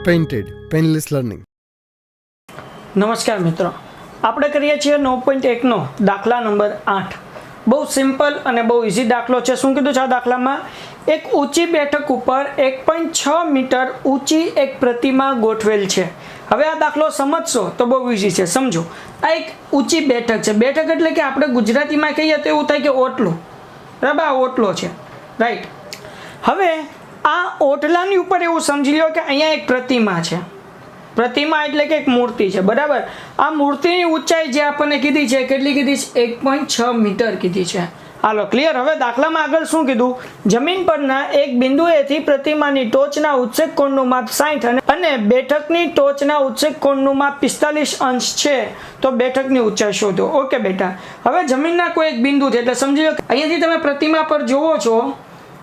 Painted painless learning. નમસ્કાર મિત્રો, આપણે કરીએ છીએ 9.1નો દાખલા નંબર 8. બહુ સિમ્પલ અને બહુ ઇઝી દાખલો છે. શું કીધું છે આ દાખલામાં? એક ઊંચી બેઠક ઉપર 1.6 મીટર ઊંચી એક પ્રતિમા ગોઠવેલ છે. હવે આ દાખલો સમજશો તો બહુ ઇઝી છે. સમજો, આ એક ઊંચી બેઠક છે. બેઠક એટલે કે આપણે ગુજરાતીમાં કહીએ તો એવું થાય કે ઓટલો. બરાબર, આ ઓટલો છે, રાઈટ. હવે આ ઓટલાની ઉપર એવું સમજી લો કે અહીંયા એક પ્રતિમા છે. પ્રતિમા એટલે કે એક મૂર્તિ છે, બરાબર. આ મૂર્તિની ઊંચાઈ જે આપણને કીધી છે, કેટલી કીધી છે? 1.6 મીટર કીધી છે. હાલો, ક્લિયર. હવે દાખલામાં આગળ શું કીધું? જમીન પરના એક બિંદુએથી પ્રતિમાની ટોચના ઉત્સેક કોણનું માપ 60 અને બેઠકની ટોચના ઉત્સેક કોણનું માપ 45 અંશ છે, તો બેઠકની ઊંચાઈ શોધો. ઓકે બેટા, હવે જમીનના કોઈ એક બિંદુથી, એટલે સમજી લો અહીંયાથી તમે પ્રતિમા પર જોવો છો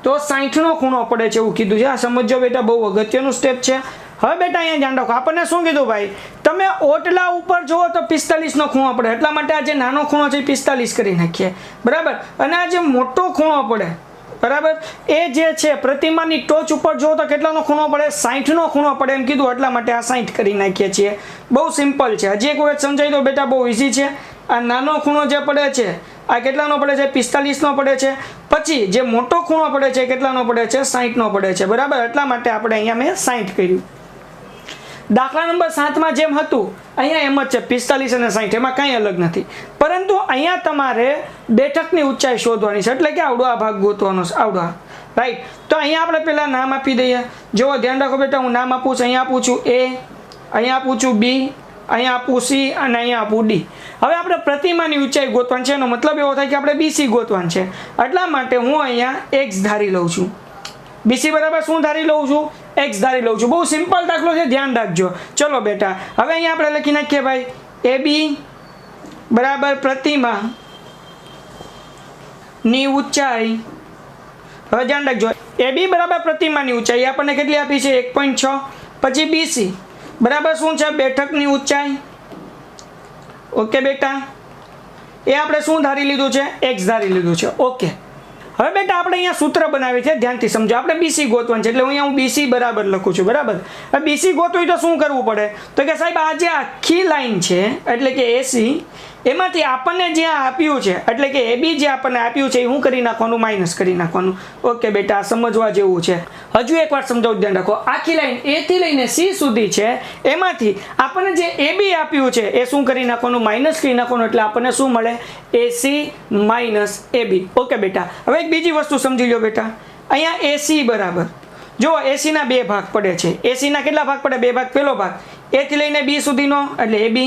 તો 60નો ખૂણો પડે છે એવું કીધું છે. આ સમજો બેટા, બહુ અગત્યનું સ્ટેપ છે. હવે બેટા અહીંયા ધ્યાન રાખો, આપણને શું કીધું ભાઈ? તમે ઓટલા ઉપર જુઓ તો 45નો ખૂણો પડે, એટલા માટે આ જે નાનો ખૂણો છે 45 કરી નાખીએ, બરાબર. અને આ જે મોટો ખૂણો પડે, બરાબર, એ જે છે પ્રતિમાની ટોચ ઉપર જુઓ તો કેટલાનો ખૂણો પડે? 60નો ખૂણો પડે એમ કીધું, એટલા માટે આ 60 કરી નાખીએ છીએ. બહુ સિમ્પલ છે. હજી એક વખત સમજાવી દો બેટા, બહુ ઇઝી છે. આ નાનો ખૂણો જે પડે છે આ કેટલાનો પડે છે? 45નો પડે છે. પછી જે મોટો ખૂણો પડે છે કેટલાનો પડે છે? 60નો પડે છે, બરાબર. એટલા માટે આપણે અહીંયા મેં 60 કર્યું. દાખલા નંબર 7માં જેમ હતું અહીંયા એમ જ છે, 45 અને 60, એમાં કંઈ અલગ નથી. પરંતુ અહીંયા તમારે બેઠકની ઊંચાઈ શોધવાની છે, એટલે કે આવડો આ ભાગ ગોતવાનો છે, આવડો, રાઈટ. તો અહીંયા આપણે પહેલા નામ આપી દઈએ. જો ધ્યાન રાખો બેટા, હું નામ આપું છું. અહીંયા આપું છું A, અહીંયા આપું છું B, અહીંયા આપું C અને અહીંયા આપું D. હવે આપણે પ્રતિમાની ઊંચાઈ ગોતવાની છે. એનો મતલબ એવો થાય કે આપણે BC ગોતવાનું છે. એટલા માટે હું અહીંયા X ધારી લઉં છું. BC બરાબર શું ધારી લઉં છું? X ધારી લઉં છું. બહુ સિમ્પલ દાખલો છે, ધ્યાન રાખજો. ચલો બેટા, હવે અહીંયા આપણે લખી નાખીએ ભાઈ AB બરાબર પ્રતિમા ની ઊંચાઈ. હવે ધ્યાન રાખજો, AB બરાબર પ્રતિમાની ઊંચાઈ આપણને કેટલી આપી છે? 1.6. પછી BC બરાબર શું છે? બેઠકની ઊંચાઈ. ઓકે બેટા, એ આપણે શું ધારી લીધું છે? X ધારી લીધું છે. ઓકે. હવે બેટા આપણે અહીંયા સૂત્ર બનાવીએ છીએ, ધ્યાનથી સમજો. આપણે BC ગોતવાનું છે, એટલે અહીંયા હું BC બરાબર લખું છું, બરાબર. હવે BC ગોતવું તો શું કરવું પડે? તો કે સાહેબ આ જે આખી લાઈન છે એટલે કે AC, એમાંથી આપણને જે આપ્યું છે એટલે કે AB જે આપણને આપ્યું છે એ શું કરી નાખવાનું? માઇનસ કરી નાખવાનું. ઓકે બેટા, સમજવા જેવું છે. હજુ એકવાર સમજાવું, ધ્યાન રાખો. આખી લાઈન A થી લઈને C સુધી છે, એમાંથી આપણને જે AB આપ્યું છે એ શું કરી નાખવાનું? માઇનસ કરી નાખવાનું. એટલે આપણને શું મળે? AC minus AB. ઓકે બેટા, હવે એક બીજી વસ્તુ સમજી લો બેટા. અહીંયા AC બરાબર, જો AC ના બે ભાગ પડે છે. AC ના કેટલા ભાગ પડે? બે ભાગ. પહેલો ભાગ A થી લઈને B સુધીનો એટલે AB,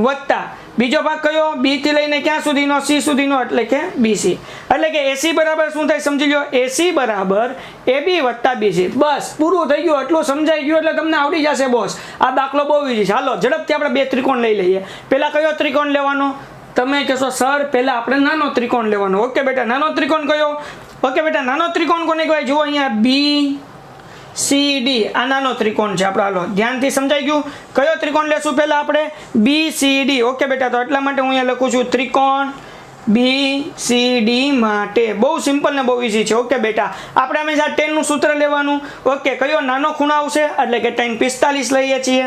વત્તા બીજો ભાગ કયો? B થી લઈને ક્યાં સુધીનો? C સુધીનો એટલે કે BC. એટલે કે AC બરાબર શું થાય? સમજી લો, AC બરાબર AB વત્તા BC. બસ પૂરું થઈ ગયું. એટલું સમજાઈ ગયું એટલે તમને આવડી જશે બોસ. આ દાખલો બહુ ઇઝી છે. હાલો ઝડપથી આપણે બે ત્રિકોણ લઈ લઈએ. પહેલા કયો ત્રિકોણ લેવાનો? તમે કહેશો સર પહેલા આપણે નાનો ત્રિકોણ લેવાનો. ઓકે બેટા, નાનો ત્રિકોણ કયો? ઓકે બેટા, નાનો ત્રિકોણ કોને કહેવાય? જુઓ અહીંયા BCD, આ નાનો ત્રિકોણ છે આપણો. હાલો ધ્યાનથી સમજાઈ ગયું. કયો ત્રિકોણ લેશું પહેલા આપણે? BCD. ઓકે બેટા, તો એટલા માટે હું અહીંયા લખું છું ત્રિકોણ BCD માટે. બહુ સિમ્પલ ને બહુ ઇઝી છે. ઓકે બેટા, આપણે હંમેશા tan નું સૂત્ર લેવાનું. ઓકે, કયો નાનો ખૂણો આવશે? એટલે કે tan 45 લઈએ છીએ,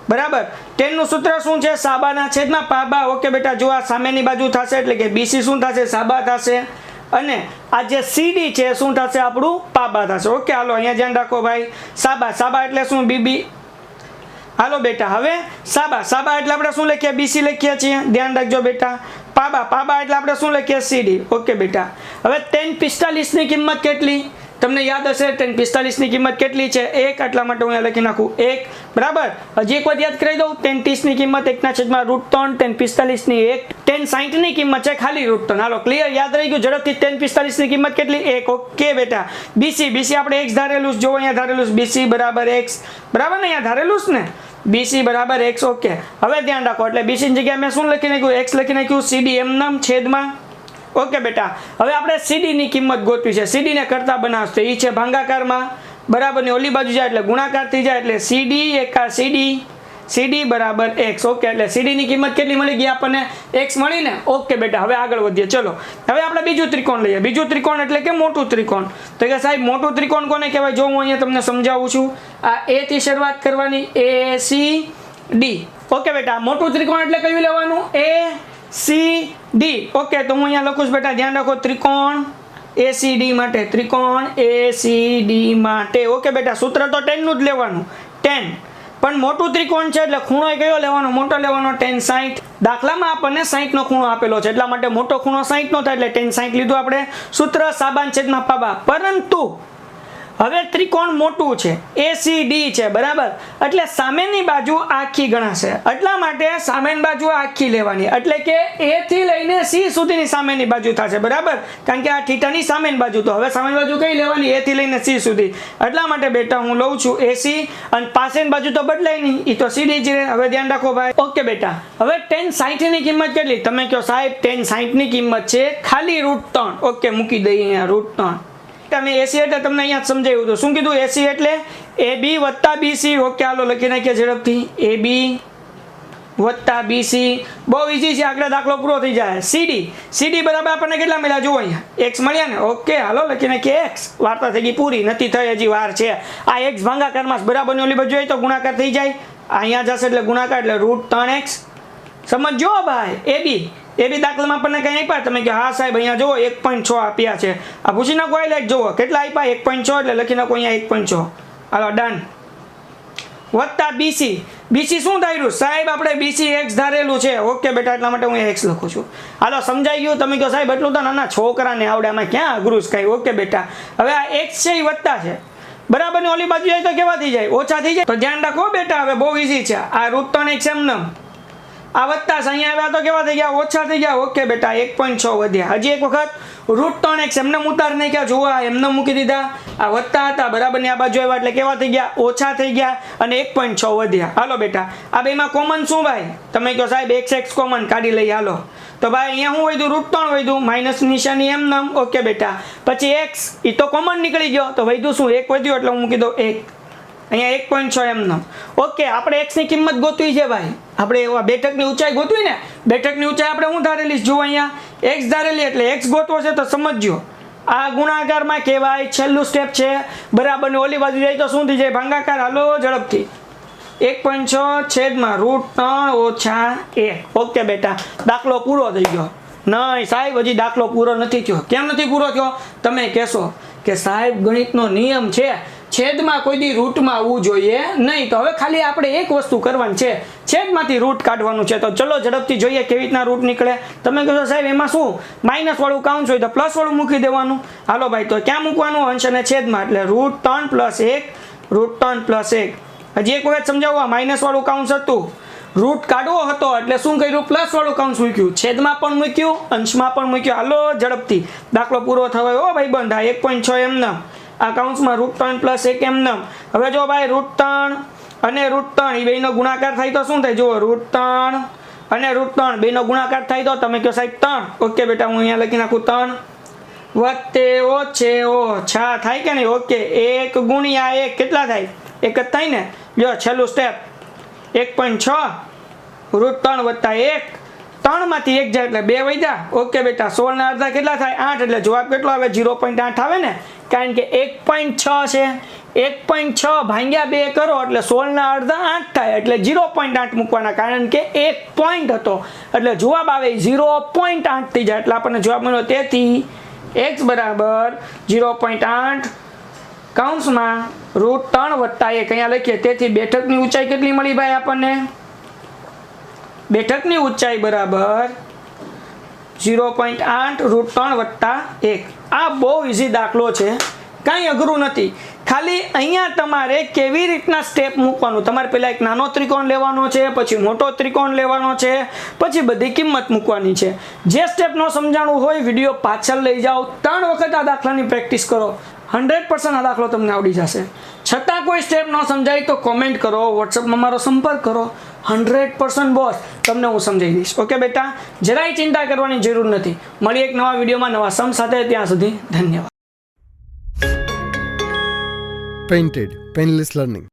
બરાબર. tan નું સૂત્ર શું છે? સાબાના છેદમાં પાબા. ઓકે બેટા, જો આ સામેની બાજુ થશે એટલે કે BC શું થશે? સાબા થશે. અને આ જે CD છે શું થશે? આપણું પાબા થશે. ઓકે, હાલો અહીંયા ધ્યાન રાખો ભાઈ. સાબા, સાબા એટલે શું? BB. હાલો બેટા, હવે સાબા, સાબા એટલે આપણે શું લખીએ? BC લખીએ છીએ. ધ્યાન રાખજો બેટા. પાબા, પાબા એટલે આપણે શું લખીએ? CD. ઓકે બેટા, હવે tan 45 ની કિંમત કેટલી? તમને યાદ હશે tan 45 ની કિંમત કેટલી છે? 1. એટલા માટે હું અહીંયા લખી નાખું 1, બરાબર. હજી એક વાર યાદ કરી દઉં. tan 30 ની કિંમત 1/√3, tan 45 ની 1, tan 60 ની કિંમત છે ખાલી √3. હાલો ક્લિયર, યાદ રહી ગયું ઝડપથી. tan 45 ની કિંમત કેટલી? 1. ઓકે બેટા, BC, BC આપણે X ધારેલું. જો અહીંયા ધારેલું BC બરાબર X, બરાબર ને? અહીંયા ધારેલું ને BC બરાબર X. ઓકે, હવે ધ્યાન રાખો, એટલે BC ની જગ્યાએ મેં શું લખી નાખ્યું? X લખી નાખ્યું. CD એમનામ છેદમાં. ઓકે બેટા, હવે આપણે CD ની કિંમત ગોતવી છે. CD ને કરતા બનાવશે, એ છે ભાગાકારમાં, બરાબર. ને ઓલી બાજુ જાય એટલે ગુણાકાર થઈ જાય, એટલે CD એકા CD CD બરાબર x. ઓકે, એટલે CD ની કિંમત કેટલી મળી ગઈ આપણને? x મળી ને. ઓકે બેટા, હવે આગળ વધીએ. ચલો હવે આપણે બીજું ત્રિકોણ લઈએ. બીજું ત્રિકોણ એટલે કે મોટું ત્રિકોણ. તો કે સાહેબ મોટું ત્રિકોણ કોને કહેવાય? જો હું અહીંયા તમને સમજાવું છું. આ A થી શરૂઆત કરવાની, A C D. ઓકે બેટા, મોટું ત્રિકોણ એટલે કયું લેવાનું? A C D. ઓકે, તો હું અહીંયા લખું છું બેટા, ધ્યાન રાખો, ત્રિકોણ ACD માટે, ત્રિકોણ ACD માટે. ઓકે બેટા, સૂત્ર તો 10 નું જ લેવાનું, 10. પણ મોટું ત્રિકોણ છે એટલે ખૂણો કયો લેવાનો? મોટો લેવાનો, tan 60. દાખલામાં આપણને 60 નો ખૂણો આપેલો છે, એટલા માટે મોટો ખૂણો 60 નો થાય એટલે tan 60 લીધું આપણે. સૂત્ર સાબાન છેદમાં પાબા. પરંતુ હવે ત્રિકોણ મોટું છે, ACD છે, બરાબર, એટલે સામેની બાજુ આખી ગણાશે. એટલા માટે સામેની બાજુ આખી લેવાની, એટલે કે A થી લઈને C સુધીની સામેની બાજુ થશે, બરાબર, કારણ કે આ થીટાની સામેની બાજુ. તો હવે સામેની બાજુ કઈ લેવાની? A થી લઈને C સુધી. એટલા માટે બેટા હું લઉં છું AC, અને પાસેની બાજુ તો બદલાય નહીં, એ તો CD જ રહે. હવે ધ્યાન રાખો ભાઈ. ઓકે બેટા, હવે tan 60 ની કિંમત કેટલી? તમે કહો સાહેબ tan 60 ની કિંમત છે ખાલી √3. ઓકે, મૂકી દઈએ અહીંયા √3. તમે AC એટલે તમને અહીંયા સમજાવ્યું હતું. શું કીધું? AC એટલે AB વત્તા BC. ઓકે, હાલો લખી નાખીએ ઝડપથી. AB વત્તા BC. બહુ ઈઝી છે, આગળ દાખલો પૂરો થઈ જાય. CD બરાબર આપણને કેટલા મળ્યા? જુઓ અહીંયા x મળ્યા ને. ઓકે, હાલો લખી નાખીએ x. વાર્તા થઈ ગઈ પૂરી, નથી થઈ, હજી વાર છે. આ x ભાગાકારમાં બરાબરની ઓલી બાજુ હોય તો ગુણાકાર થઈ જાય. અહીંયા જશે એટલે ગુણાકાર, એટલે √3x. સમજો ભાઈ. AB દાખલામાં આપણને કઈ આપ્યા? તમે કે હા સાહેબ અહીંયા જુઓ 1.6 આપ્યા છે. આ પૂછી નાખો, હાઈલાઈટ જુઓ કેટલા આપ્યા? 1.6, એટલે લખી નાખો અહીંયા 1.6. હાલો ડન. વત્તા BC શું ધાર્યું સાહેબ? આપણે BC x ધારેલું છે. ઓકે બેટા, એટલા માટે હું x લખું છું. હાલો સમજાઈ ગયું? તમે કહો સાહેબ એટલું તો નાના છોકરાને આવડે, આમાં ક્યાં અઘરું છે કઈ? ઓકે બેટા, હવે આ x છે એ વત્તા છે, બરાબર ને ઓલી બાજુ જાય તો કેવા થઈ જાય? ઓછા થઈ જાય. તો ધ્યાન રાખો બેટા, હવે બહુ ઈઝી છે. આ √3x એમને આ વત્તા છે, અહીંયા આવ્યા તો કેવા થઈ ગયા? ઓછા થઈ ગયા. ઓકે બેટા, 1.6 વધ્યા. હજી એક વખત √3x એમને ઉતાર નહીં ક્યાં જોવા, એમને મૂકી દીધા. આ વત્તા હતા, બરાબર ને આ બાજુ આવ્યા એટલે કેવા થઈ ગયા? ઓછા થઈ ગયા, અને 1.6 વધ્યા. હાલો બેટા, આ બેમાં કોમન શું ભાઈ? તમે કહો સાહેબ x કોમન કાઢી લઈએ. હાલો તો ભાઈ અહીંયા શું વધ્યું? √3 વધ્યું, માઇનસ નિશાની એમને. ઓકે બેટા, પછી x એ તો કોમન નીકળી ગયો, તો વધ્યું શું? 1 વધ્યું, એટલે હું મૂકી દઉં 1. અહીંયા 1.6 એમને. ઓકે, આપણે x ની કિંમત ગોતવી છે ભાઈ. આપણે એવા બેઠકની ઊંચાઈ ગોતવી ને. બેઠકની ઊંચાઈ આપણે હું ધારેલી? જુઓ અહીંયા x ધારેલી, એટલે x ગોતવો છે તો સમજજો. આ ગુણાકારમાં કહેવાય, છેલ્લું સ્ટેપ છે, બરાબર ને ઓલી બાજુ જાય તો શું થઈ જાય? ભાગાકાર. હાલો ઝડપથી. 1.6 છેદમાં √3 ઓછા 1. ઓકે બેટા, દાખલો પૂરો થઈ ગયો. નહીં સાહેબ, હજી દાખલો પૂરો નથી થયો. કેમ નથી પૂરો થયો? તમે કહેશો કે સાહેબ ગણિતનો નિયમ છે, છેદમાં કોઈ દી રૂટમાં આવવું જોઈએ નહીં. તો હવે ખાલી આપણે એક વસ્તુ કરવાની છે, છેદમાંથી રૂટ કાઢવાનું છે. તો ચલો ઝડપથી જોઈએ કેવી રીતના રૂટ નીકળે. તમે કહો સાહેબ એમાં શું માઇનસ વાળું કાઉન્સ હોય તો પ્લસ વાળું મૂકી દેવાનું. હાલો ભાઈ, તો ક્યાં મૂકવાનું? અંશ અને છેદમાં, એટલે √3 + 1, √3 + 1. હજી એક વખત સમજાવવા, માઇનસ વાળું કાઉન્સ હતું, રૂટ કાઢવો હતો એટલે શું કર્યું? પ્લસ વાળું કાઉન્સ મૂક્યું, છેદમાં પણ મૂક્યું, અંશમાં પણ મૂક્યું. હાલો ઝડપથી, દાખલો પૂરો થયો હો ભાઈ બંધ. આ 1.6 એમને, આ કાઉન્સમાં √3 + 1 એમને. હવે જો ભાઈ √3 અને √3 એ બેનો ગુણાકાર થાય તો શું થાય? જુઓ √3 અને √3 બેનો ગુણાકાર થાય તો તમે કહો સાહેબ 3. ઓકે બેટા, હું અહીંયા લખી નાખું 3 વત્તે ઓછે ઓછા થાય કે નહીં? ઓકે, 1 ગુણ્યા 1 કેટલા થાય? 1 જ થાય ને. જો છેલ્લું સ્ટેપ 1.6 √3 વત્તા 1, 3 માંથી 1 જાય એટલે 2 વધ્યા. ઓકે બેટા, 16 ના અડધા કેટલા થાય? 8. એટલે જવાબ કેટલો આવે? 0.8 આવે ને, કારણ કે 1.6 છે. 1.6 ભાગ્યા 2 કરો એટલે 16 ના અડધા 8 થાય, એટલે 0.8 મૂકવાના, કારણ કે 1 પોઈન્ટ હતો એટલે જવાબ આવે 0.8 થઈ જાય. એટલે આપણને જવાબ મળ્યો. તેથી x બરાબર 0.8 કાઉન્સમાં √3 વત્તા 1 અહીંયા લખીએ. તેથી બેઠકની ઊંચાઈ કેટલી મળી ભાઈ આપણને? બેઠકની ઊંચાઈ બરાબર 0.8 √3 વત્તા 1. આ બહુ ઈઝી દાખલો છે, કાંઈ અઘરું નથી. ખાલી અહીંયા તમારે કેવી રીતના સ્ટેપ મૂકવાનું. તમારે પહેલાં એક નાનો ત્રિકોણ લેવાનો છે, પછી મોટો ત્રિકોણ લેવાનો છે, પછી બધી કિંમત મૂકવાની છે. જે સ્ટેપ ન સમજાણું હોય વિડીયો પાછળ લઈ જાઓ, 3 વખત આ દાખલાની પ્રેક્ટિસ કરો, 100% આ દાખલો તમને આવડી જશે. છતાં કોઈ સ્ટેપ ન સમજાય તો કોમેન્ટ કરો, વોટ્સઅપમાં મારો સંપર્ક કરો. 100% બોસ તમને હું સમજાવી દઈશ. ઓકે બેટા, જરાય ચિંતા કરવાની જરૂર નથી. મળી એક નવા વિડીયોમાં નવા સમ સાથે. ત્યાં સુધી ધન્યવાદ. Painted Painless Learning.